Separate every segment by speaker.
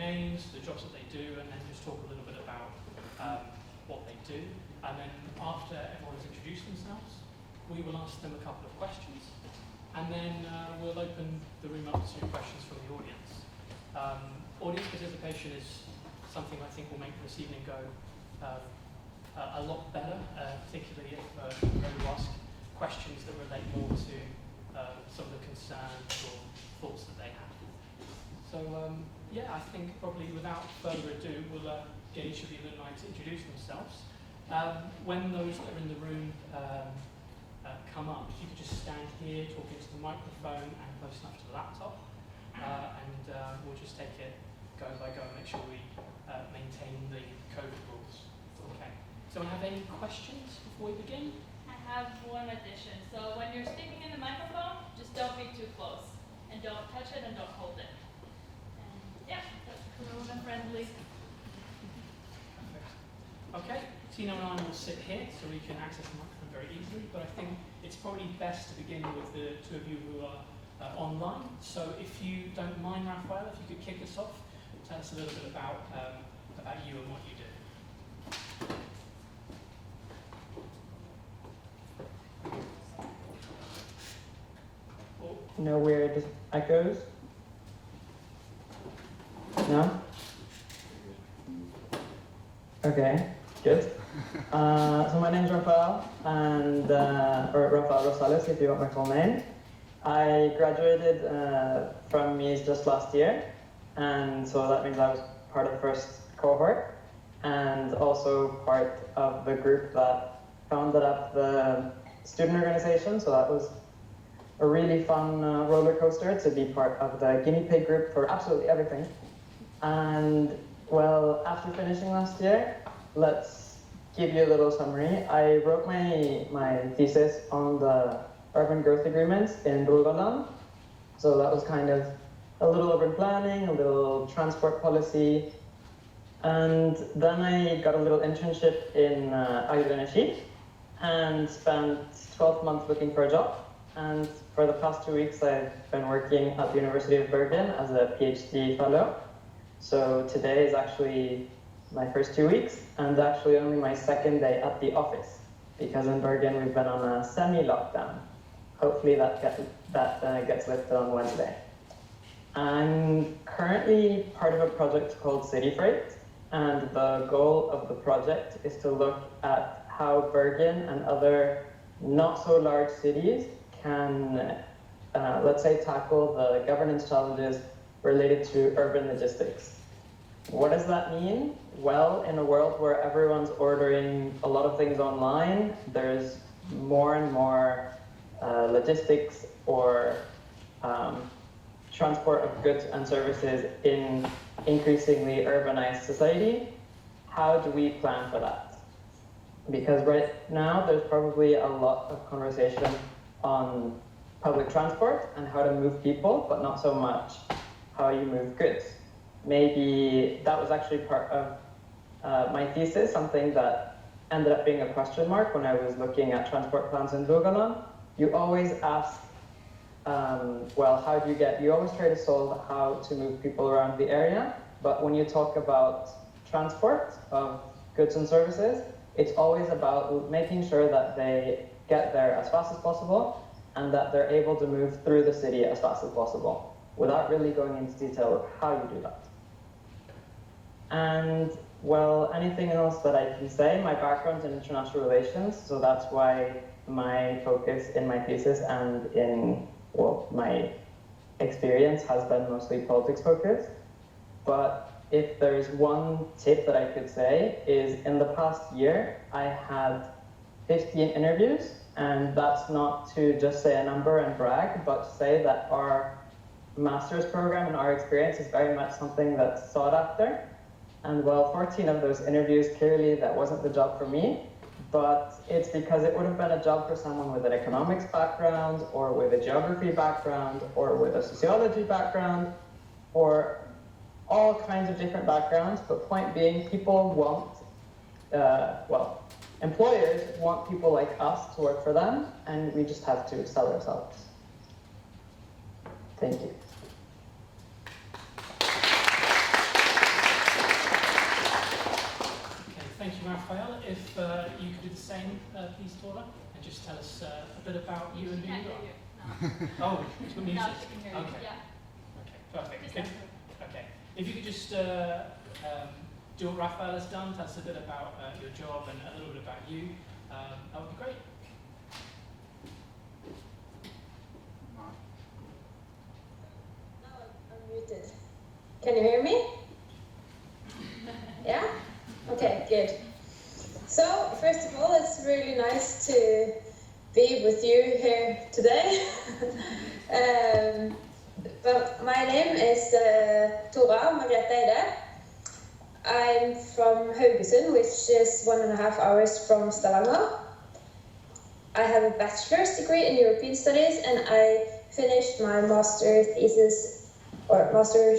Speaker 1: names, the jobs that they do, and then just talk a little bit about what they do. And then after everyone has introduced themselves, we will ask them a couple of questions, and then we'll open the room up to questions from the audience. Audience participation is something I think will make this evening go a lot better, particularly if we're going to ask questions that relate more to some of the concerns or thoughts that they have. So yeah, I think probably without further ado, we'll get each of the alumni to introduce themselves. When those that are in the room come up, if you could just stand here, talk into the microphone and close enough to the laptop, and we'll just take it go by go and make sure we maintain the COVID rules. Okay. So, have any questions before we begin?
Speaker 2: I have one addition. So when you're speaking in the microphone, just don't be too close, and don't touch it and don't hold it. And yeah, that's corona friendly.
Speaker 1: Okay, Tina and I will sit here so we can access the microphone very easily, but I think it's probably best to begin with the two of you who are online. So if you don't mind, Raphael, if you could kick us off, tell us a little bit about you and what you do.
Speaker 3: No weird echoes? No? Okay, good. So my name is Raphael, and or Raphael Rosales, if you want my full name. I graduated from MEES just last year, and so that means I was part of the first cohort, and also part of the group that founded up the student organization. So that was a really fun roller coaster to be part of the guinea pig group for absolutely everything. And well, after finishing last year, let's give you a little summary. I wrote my thesis on the urban growth agreements in Rogaland. So that was kind of a little urban planning, a little transport policy. And then I got a little internship in Energy and spent 12 months looking for a job. And for the past 2 weeks, I've been working at the University of Bergen as a PhD fellow. So today is actually my first 2 weeks, and actually only my second day at the office, because in Bergen we've been on a semi-lockdown. Hopefully that gets lifted on Wednesday. I'm currently part of a project called City Freight, and the goal of the project is to look at how Bergen and other not so large cities can, let's say, tackle the governance challenges related to urban logistics. What does that mean? Well, in a world where everyone's ordering a lot of things online, there's more and more logistics or transport of goods and services in increasingly urbanized society. How do we plan for that? Because right now there's probably a lot of conversation on public transport and how to move people, but not so much how you move goods. Maybe that was actually part of my thesis, something that ended up being a question mark when I was looking at transport plans in Rogaland. You always ask, well, how do you always try to solve how to move people around the area, but when you talk about transport of goods and services, it's always about making sure that they get there as fast as possible and that they're able to move through the city as fast as possible without really going into detail of how you do that. And well, anything else that I can say, my background's in international relations, so that's why my focus in my thesis and in, well, my experience has been mostly politics focused. But if there's one tip that I could say is in the past year, I had 15 interviews, and that's not to just say a number and brag, but to say that our master's program and our experience is very much something that's sought after. And well, 14 of those interviews, clearly that wasn't the job for me, but it's because it would have been a job for someone with an economics background, or with a geography background, or with a sociology background, or all kinds of different backgrounds. But point being, people want, well, employers want people like us to work for them, and we just have to sell ourselves. Thank you.
Speaker 1: Raphael, if you could do the same, please, Tora, and just tell us a bit about you and who
Speaker 2: Can't
Speaker 1: you
Speaker 2: hear
Speaker 1: are.
Speaker 2: you. No.
Speaker 1: Oh, it's got music.
Speaker 2: Now she can hear you.
Speaker 1: Okay.
Speaker 2: Yeah.
Speaker 1: Okay, perfect.
Speaker 2: Just
Speaker 1: If,
Speaker 2: answer.
Speaker 1: okay, if you could just do what Raphael has done, tell us a bit about your job and a little bit about you, that would be great.
Speaker 4: I'm muted. Can you hear me? Yeah? Okay, good. So, first of all, it's really nice to be with you here today. But my name is Tora Margrethe Eide. I'm from Haugesund, which is 1.5 hours from Stavanger. I have a bachelor's degree in European Studies, and I finished my master's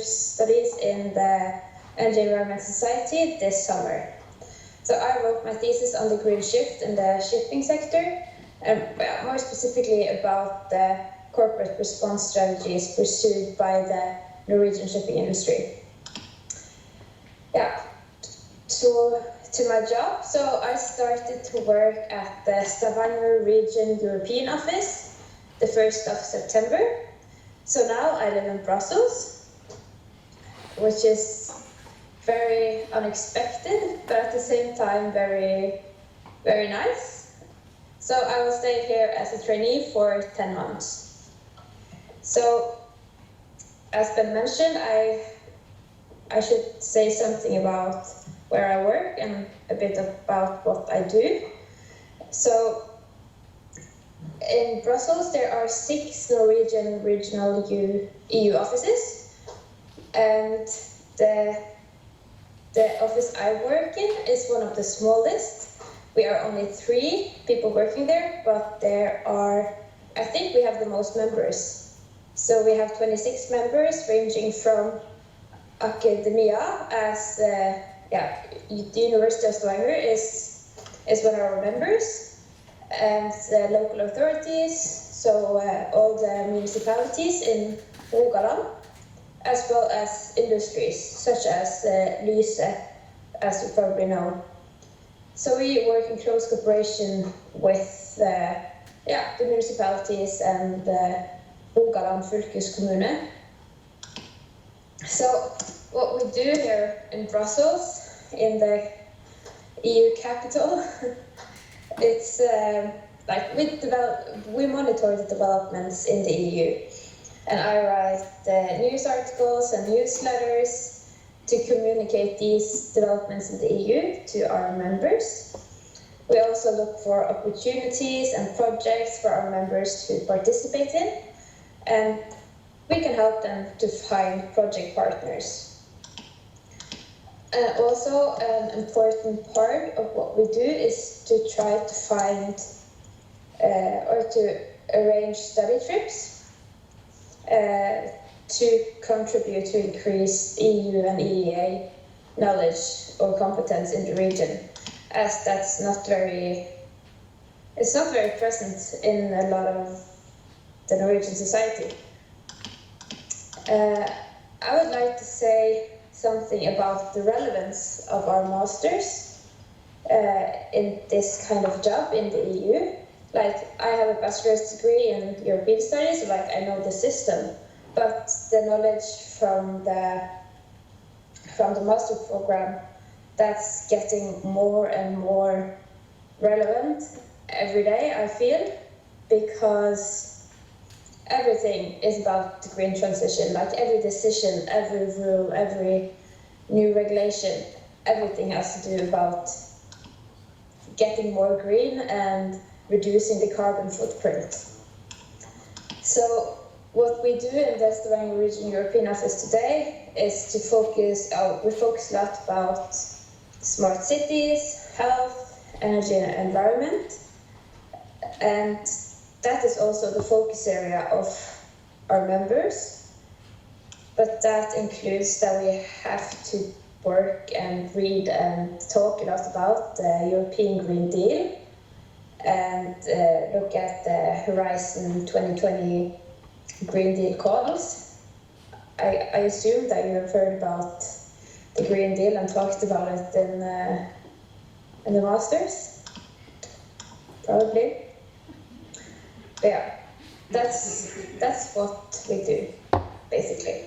Speaker 4: studies in the Energy Environment Society this summer. So I wrote my thesis on the green shift in the shipping sector, and more specifically about the corporate response strategies pursued by the Norwegian shipping industry. Yeah, to my job. So I started to work at the Stavanger Region European Office the 1st of September. So now I live in Brussels, which is very unexpected, but at the same time very, very nice. So I will stay here as a trainee for 10 months. So, as Ben mentioned, I should say something about where I work and a bit about what I do. So, in Brussels, there are 6 Norwegian regional EU offices, and the office I work in is one of the smallest. We are only 3 people working there, but there are, I think we have the most members. So we have 26 members, ranging from academia, as the University of Stavanger is one of our members, and the local authorities, so all the municipalities in Rogaland, as well as industries such as Lyse, as you probably know. So we work in close cooperation with the municipalities and Rogaland fylkeskommune. So what we do here in Brussels, in the EU capital, it's we monitor the developments in the EU. And I write news articles and newsletters to communicate these developments in the EU to our members. We also look for opportunities and projects for our members to participate in, and we can help them to find project partners. Also, an important part of what we do is to try to find or to arrange study trips to contribute to increase EU and EEA knowledge or competence in the region, as it's not very present in a lot of the Norwegian society. I would like to say something about the relevance of our masters in this kind of job in the EU. Like, I have a bachelor's degree in European studies, so like I know the system, but the knowledge from the master program, that's getting more and more relevant every day, I feel, because everything is about the green transition. Like, every decision, every rule, every new regulation, everything has to do about getting more green and reducing the carbon footprint. So what we do in the Stavanger Region European Office today is to focus a lot about smart cities, health, energy and environment. And that is also the focus area of our members. But that includes that we have to work and read and talk a lot about the European Green Deal, and look at the Horizon 2020 Green Deal calls. I assume that you have heard about the Green Deal and talked about it in the masters, probably. But yeah, that's what we do, basically.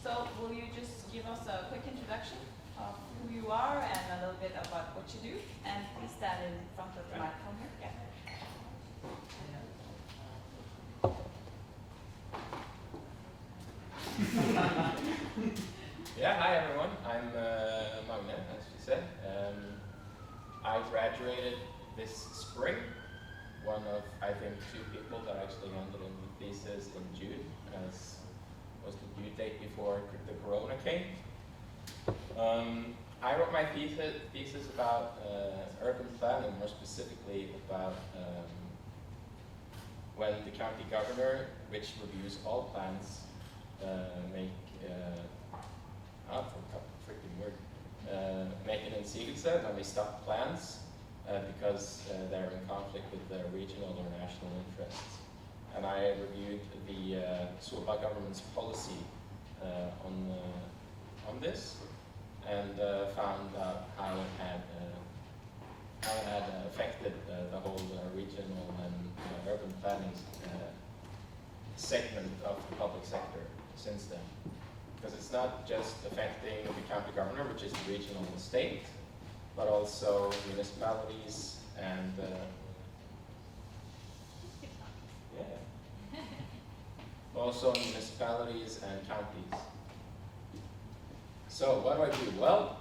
Speaker 5: So will you just give us a quick introduction of who you are and a little bit about what you do? And please stand in front of the microphone here.
Speaker 6: Yeah, hi everyone. I'm Magne, as she said. I graduated this spring. One of, I think, 2 people that actually handed in the thesis in June, as was the due date before the corona came. I wrote my thesis about urban planning, more specifically about when the county governor, which reviews all plans, make make an innsigelse when they stop plans because they're in conflict with their regional or national interests. And I reviewed the Solberg government's policy on this, and found out how it had affected the whole regional and urban planning segment of the public sector since then. Because it's not just affecting the county governor, which is the regional state, but also municipalities and also municipalities and counties. So what do I do? Well,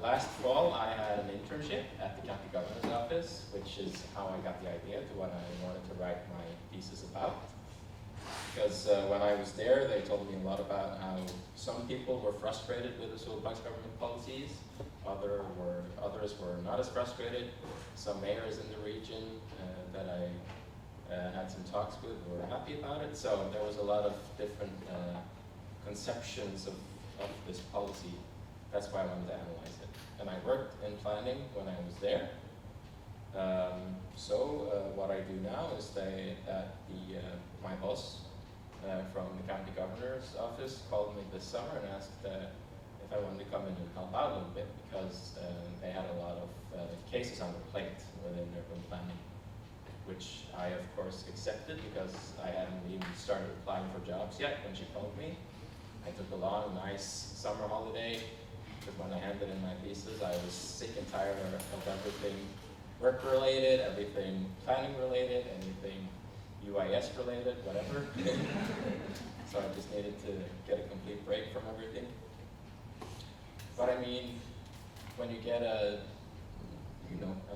Speaker 6: last fall I had an internship at the county governor's office, which is how I got the idea to what I wanted to write my thesis about. Because when I was there, they told me a lot about how some people were frustrated with the Solberg government policies, others were not as frustrated. Some mayors in the region that I had some talks with were happy about it. So there was a lot of different conceptions of this policy. That's why I wanted to analyze it. And I worked in planning when I was there. What I do now is that my boss from the county governor's office called me this summer and asked if I wanted to come in and help out a little bit, because they had a lot of cases on their plate within urban planning, which I of course accepted because I hadn't even started applying for jobs yet when she called me. I took a long, nice summer holiday, because when I handed in my thesis, I was sick and tired of everything work-related, everything planning-related, anything UIS related, whatever. So I just needed to get a complete break from everything. But I mean, when you get a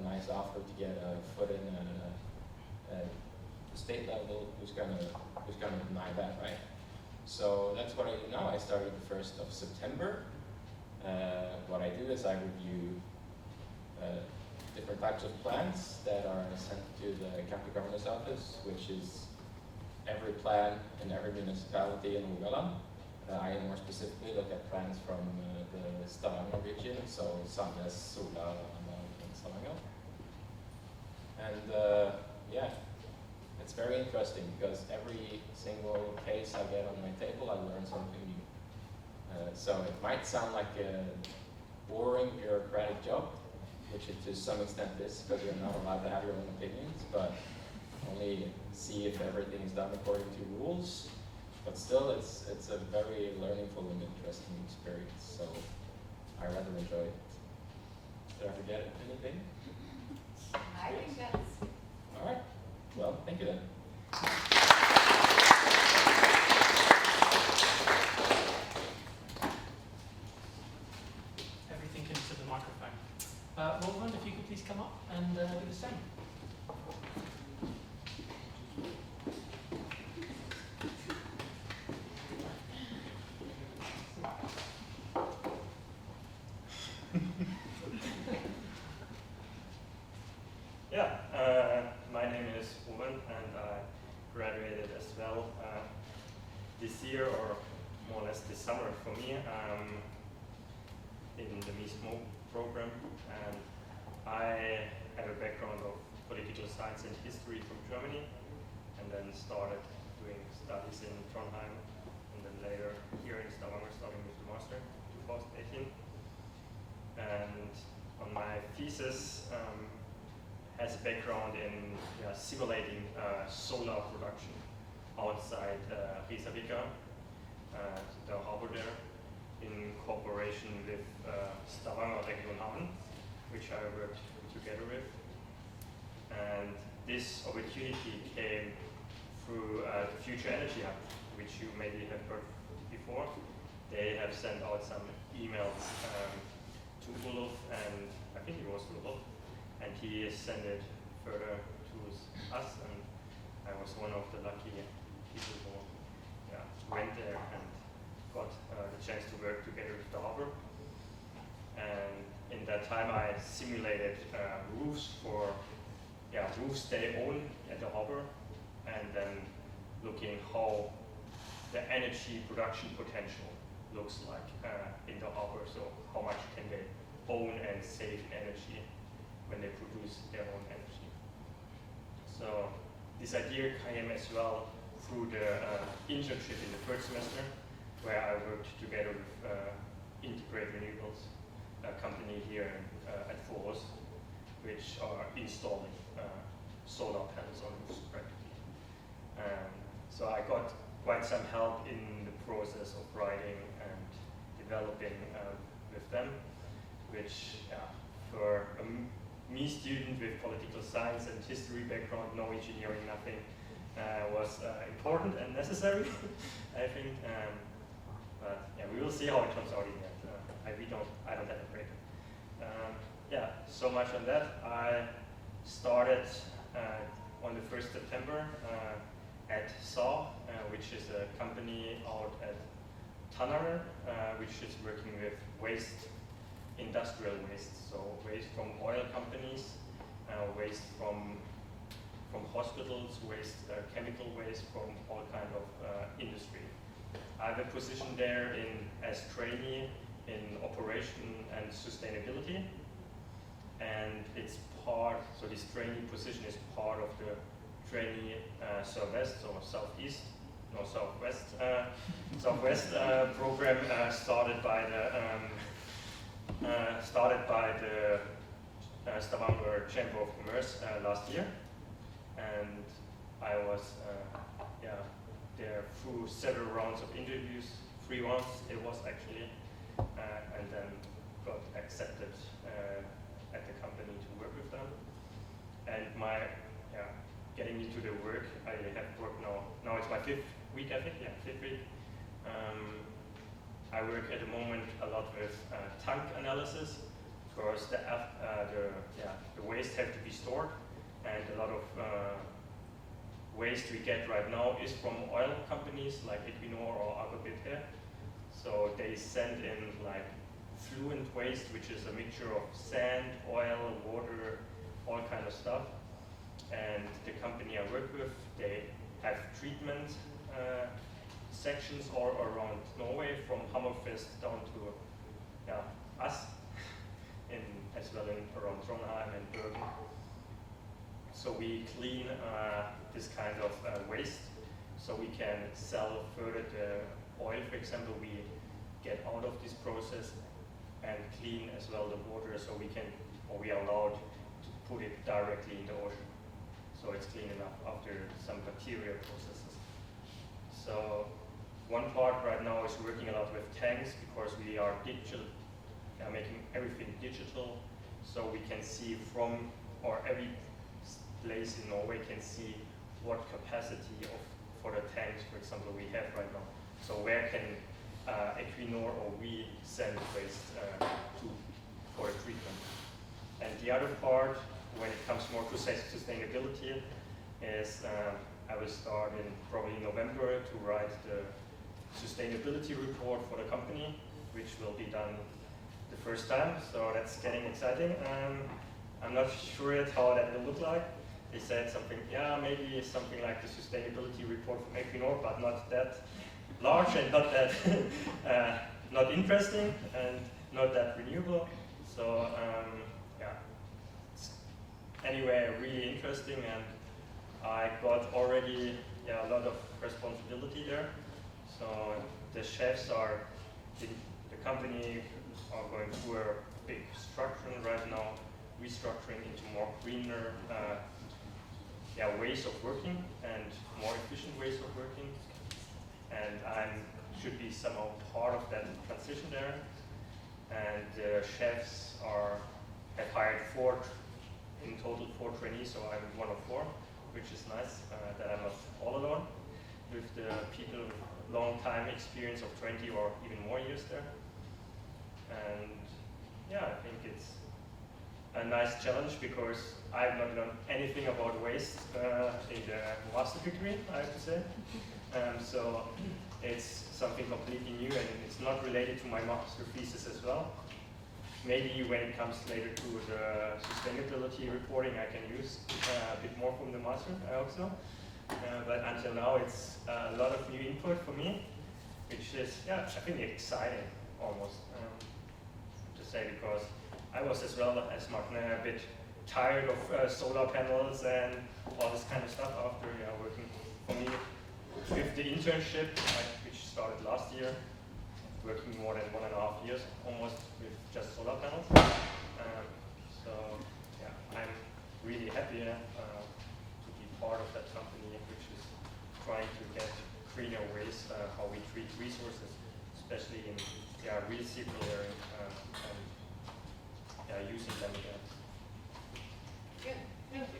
Speaker 6: nice offer to get a foot in at the state level, who's gonna deny that, right? So that's what I do now. I started the 1st of September. What I do is I review different types of plans that are sent to the county governor's office, which is every plan in every municipality in Rogaland. I more specifically look at plans from the Stavanger region, so Sandnes, Sola, and Stavanger. And yeah, it's very interesting because every single case I get on my table, I learn something new. So it might sound like a boring bureaucratic job, which it to some extent is, because you're not allowed to have your own opinions, but only see if everything is done according to rules. But still, it's a very learningful and interesting experience, so I rather enjoy it. Did I forget anything?
Speaker 5: I think that's...
Speaker 6: All right. Well, thank you then.
Speaker 1: Everything into the microphone. Roland, if you could please come up and do the same.
Speaker 7: My name is Roland, and I graduated as well this year, or more or less this summer for me, in the MEES program. And I have a background of political science and history from Germany, and then started doing studies in Trondheim, and then later here in Stavanger, starting with the master in 2018. And on my thesis, has a background in simulating solar production outside Reykjavik, the harbor there, in cooperation with Stavanger Region, which I worked together with. And this opportunity came through the Future Energy Hub, which you maybe have heard before. They have sent out some emails to Ulf, and I think it was Ulf, and he sent it further to us, and I was one of the lucky people who went there and got the chance to work together with the harbor. And in that time I simulated roofs for roofs they own at the harbor, and then looking how the energy production potential looks like in the harbor, so how much can they own and save energy when they produce their own energy. So this idea came as well through the internship in the first semester, where I worked together with Integrate Renewables, a company here at Foros, which are installing solar panels on roofs practically. So I got quite some help in the process of writing and developing with them, which for a me student with political science and history background, no engineering, nothing, was important and necessary, I think. But we will see how it turns out in the end. I don't have a break. So much on that. I started on the 1st September at SAW, which is a company out at Tanare, which is working with waste, industrial waste, so waste from oil companies, waste from hospitals, waste, chemical waste from all kind of industry. I have a position there as trainee in operation and sustainability, and it's part, so this trainee position is part of the trainee Southwest or Southeast, no Southwest, Southwest program started by the Stavanger Chamber of Commerce last year, and I was there through several rounds of interviews, 3 rounds it was actually, and then got accepted at the company to work with them. And my getting into the work, I have worked now it's my 5th week, I think, 5th week. I work at the moment a lot with tank analysis, because the waste have to be stored, and a lot of waste we get right now is from oil companies like Equinor or Aker. So they send in like fluent waste, which is a mixture of sand, oil, water, all kind of stuff. And the company I work with, they have treatment sections all around Norway, from Hammerfest down to us, as well around Trondheim and Bergen. So we clean this kind of waste, so we can sell further the oil, for example, we get out of this process, and clean as well the water, so we are allowed to put it directly in the ocean. So it's clean enough after some bacteria processes. So one part right now is working a lot with tanks, because we are digital, making everything digital, so we can see or every place in Norway can see what capacity for the tanks, for example, we have right now. So where can Equinor or we send waste for a treatment? the other part, when it comes more to sustainability, is I will start in probably November to write the sustainability report for the company, which will be done the first time, so that's getting exciting. I'm not sure yet how that will look like. They said something, yeah, maybe something like the sustainability report from Equinor, but not that large and not that not interesting and not that renewable. So yeah, it's anyway really interesting, and I got already a lot of responsibility there. So the chefs are in the company are going through a big structuring right now, restructuring into more greener ways of working and more efficient ways of working. And I should be somehow part of that transition there. And the chefs have hired in total 4 trainees, so I'm one of 4, which is nice that I'm not all alone with the people with long time experience of 20 or even more years there. And yeah, I think it's a nice challenge because I've not learned anything about waste in the master degree, I have to say. So it's something completely new, and it's not related to my master thesis as well. Maybe when it comes later to the sustainability reporting, I can use a bit more from the master, I hope so. But until now, it's a lot of new input for me, which is, I think exciting almost to say, because I was as well as Martin a bit tired of solar panels and all this kind of stuff after working for me with the internship, which started last year, working more than 1.5 years almost with just solar panels. So yeah, I'm really happy to be part of that company, which is trying to get greener ways how we treat resources, especially in real circular and using them again.
Speaker 5: Good, thank you.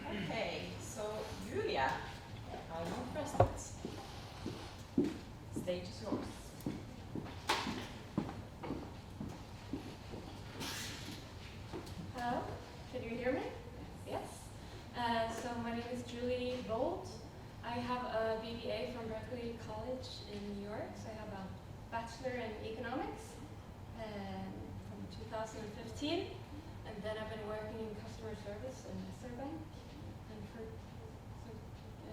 Speaker 5: Okay, so Julia, how do you present? Stage is yours.
Speaker 8: Hello, can you hear me? Yes. So my name is Julie Vold. I have a BBA from Berkeley College in New York. So I have a bachelor in economics from 2015, and then I've been working in customer service in Bank.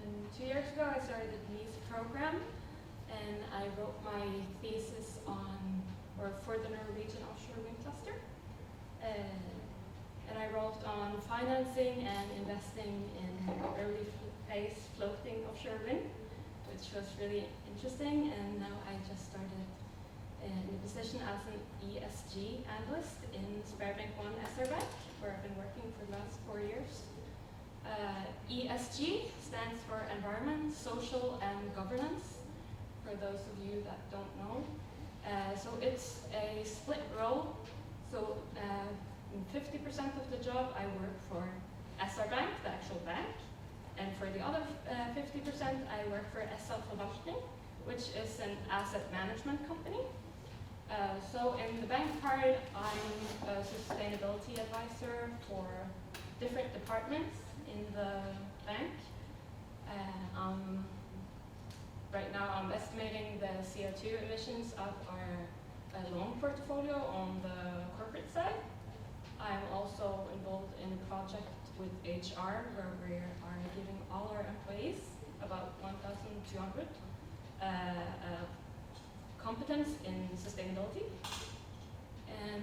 Speaker 8: And 2 years ago, I started the MEES program, and I wrote my thesis for the Norwegian offshore wind cluster. And I wrote on financing and investing in early phase floating offshore wind, which was really interesting. And now I just started in a position as an ESG analyst in Sparebank 1 Bank, where I've been working for the last 4 years. ESG stands for environment, social, and governance, for those of you that don't know. So it's a split role. So 50% of the job I work for SR Bank, the actual bank, and for the other 50% I work for SL Forvaltning, which is an asset management company. So in the bank part, I'm a sustainability advisor for different departments in the bank. Right now I'm estimating the CO2 emissions of our loan portfolio on the corporate side. I'm also involved in a project with HR where we are giving all our employees, about 1,200, competence in sustainability. And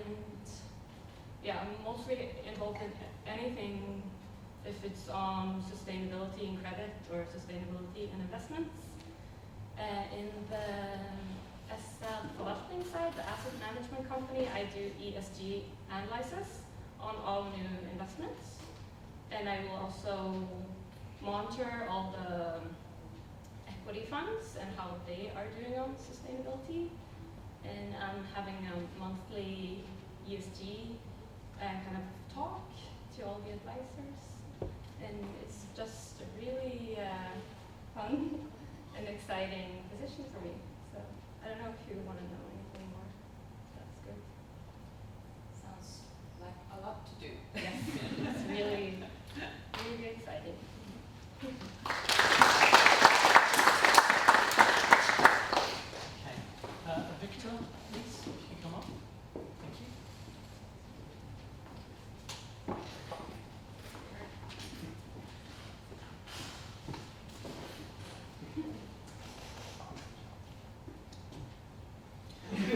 Speaker 8: yeah, I'm mostly involved in anything if it's on sustainability in credit or sustainability in investments. In the SL Forvaltning side, the asset management company, I do ESG analysis on all new investments. And I will also monitor all the equity funds and how they are doing on sustainability. And I'm having a monthly ESG kind of talk to all the advisors. And it's just really fun and exciting. competition for me. So I don't know if you want to know anything more. That's good.
Speaker 5: Sounds like a lot to do.
Speaker 8: Yes, it's really, really exciting.
Speaker 1: Okay. Victor, please, if you come up. Thank you.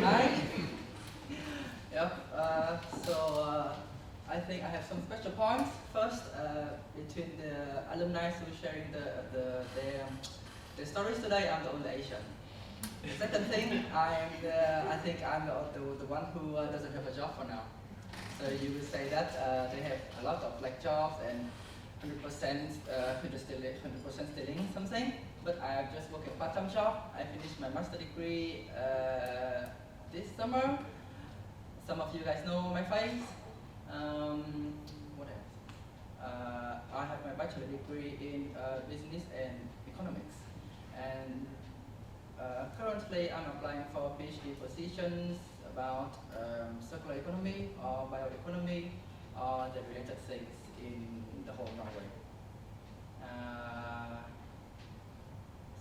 Speaker 9: Hi. Yep. I think I have some special points. First, between the alumni who are sharing their stories today, I'm the only Asian. The second thing, I think I'm the one who doesn't have a job for now. So you would say that they have a lot of like jobs and 100% stealing something. But I have just worked a part-time job. I finished my master degree this summer. Some of you guys know my face. What else? I have my bachelor degree in business and economics. And currently I'm applying for PhD positions about circular economy or bioeconomy or the related things in the whole Norway.